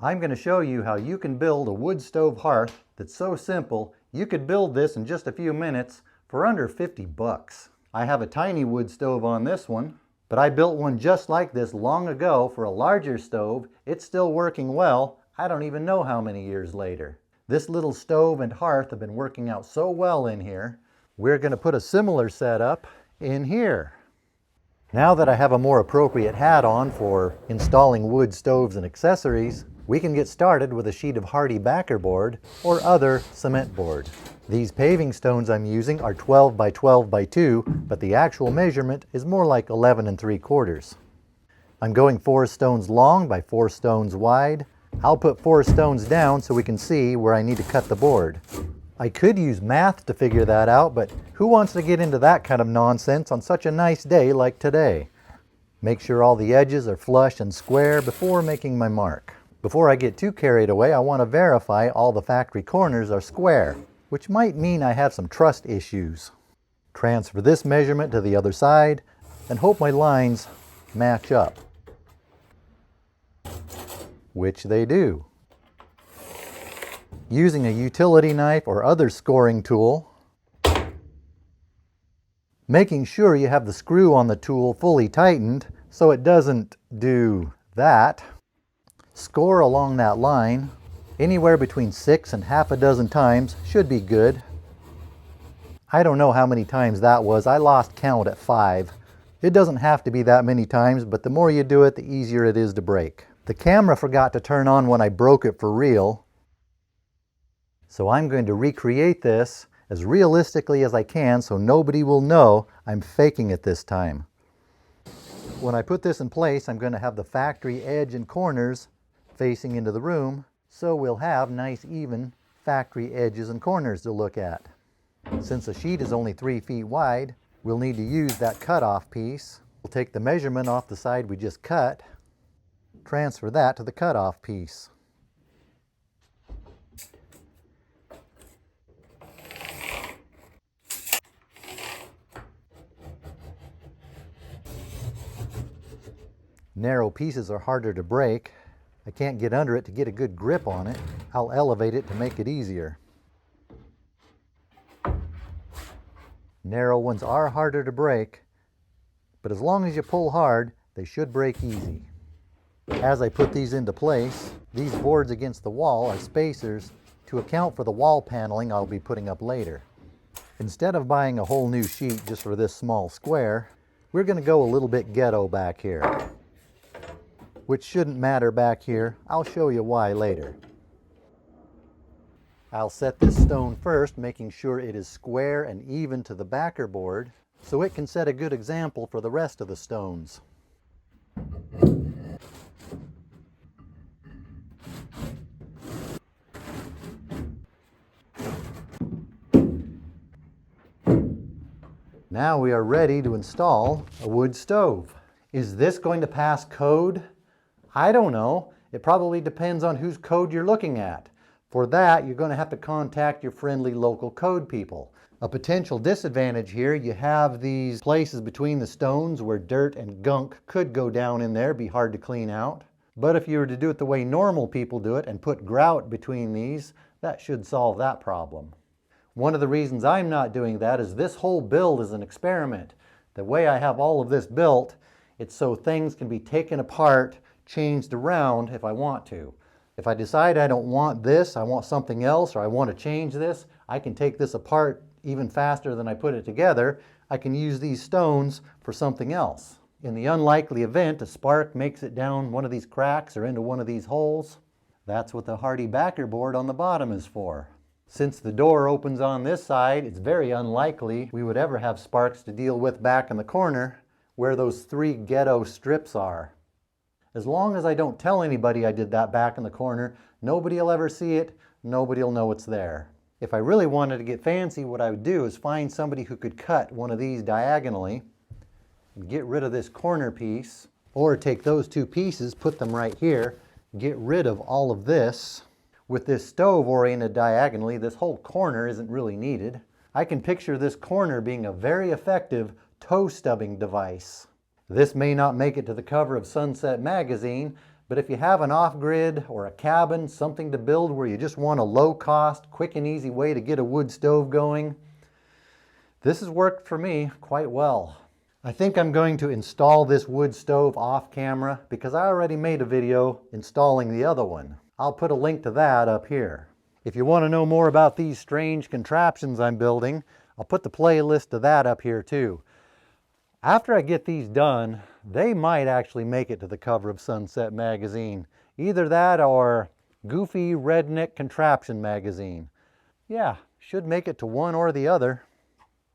I'm going to show you how you can build a wood stove hearth that's so simple you could build this in just a few minutes for under 50 bucks. I have a tiny wood stove on this one, but I built one just like this long ago for a larger stove. It's still working well. I don't even know how many years later. This little stove and hearth have been working out so well in here. We're going to put a similar setup in here. Now that I have a more appropriate hat on for installing wood stoves and accessories, we can get started with a sheet of hardy backer board or other cement board. These paving stones I'm using are 12 by 12 by 2, but the actual measurement is more like 11 3/4. I'm going 4 stones long by 4 stones wide. I'll put 4 stones down so we can see where I need to cut the board. I could use math to figure that out, but who wants to get into that kind of nonsense on such a nice day like today? Make sure all the edges are flush and square before making my mark. Before I get too carried away, I want to verify all the factory corners are square, which might mean I have some trust issues. Transfer this measurement to the other side and hope my lines match up, which they do. Using a utility knife or other scoring tool, making sure you have the screw on the tool fully tightened so it doesn't do that. Score along that line. Anywhere between 6 and half a dozen times should be good. I don't know how many times that was. I lost count at 5. It doesn't have to be that many times, but the more you do it, the easier it is to break. The camera forgot to turn on when I broke it for real, so I'm going to recreate this as realistically as I can so nobody will know I'm faking it this time. When I put this in place, I'm going to have the factory edge and corners facing into the room, so we'll have nice even factory edges and corners to look at. Since the sheet is only 3 feet wide, we'll need to use that cutoff piece. We'll take the measurement off the side we just cut, transfer that to the cutoff piece. Narrow pieces are harder to break. I can't get under it to get a good grip on it. I'll elevate it to make it easier. Narrow ones are harder to break, but as long as you pull hard, they should break easy. As I put these into place, these boards against the wall are spacers to account for the wall paneling I'll be putting up later. Instead of buying a whole new sheet just for this small square, we're going to go a little bit ghetto back here, which shouldn't matter back here. I'll show you why later. I'll set this stone first, making sure it is square and even to the backer board, so it can set a good example for the rest of the stones. Now we are ready to install a wood stove. Is this going to pass code? I don't know. It probably depends on whose code you're looking at. For that, you're going to have to contact your friendly local code people. A potential disadvantage here, you have these places between the stones where dirt and gunk could go down in there, be hard to clean out. But if you were to do it the way normal people do it and put grout between these, that should solve that problem. One of the reasons I'm not doing that is this whole build is an experiment. The way I have all of this built, it's so things can be taken apart, changed around if I want to. If I decide I don't want this, I want something else, or I want to change this, I can take this apart even faster than I put it together. I can use these stones for something else. In the unlikely event a spark makes it down one of these cracks or into one of these holes, that's what the hardy backer board on the bottom is for. Since the door opens on this side, it's very unlikely we would ever have sparks to deal with back in the corner where those 3 ghetto strips are. As long as I don't tell anybody I did that back in the corner, nobody will ever see it, nobody will know it's there. If I really wanted to get fancy, what I would do is find somebody who could cut one of these diagonally, get rid of this corner piece, or take those 2 pieces, put them right here, get rid of all of this. With this stove oriented diagonally, this whole corner isn't really needed. I can picture this corner being a very effective toe stubbing device. This may not make it to the cover of Sunset magazine, But if you have an off-grid or a cabin, something to build where you just want a low-cost, quick and easy way to get a wood stove going, this has worked for me quite well. I think I'm going to install this wood stove off camera because I already made a video installing the other one. I'll put a link to that up here. If you want to know more about these strange contraptions I'm building, I'll put the playlist to that up here too. After I get these done, they might actually make it to the cover of Sunset Magazine. Either that or Goofy Redneck Contraption Magazine. Yeah, should make it to one or the other.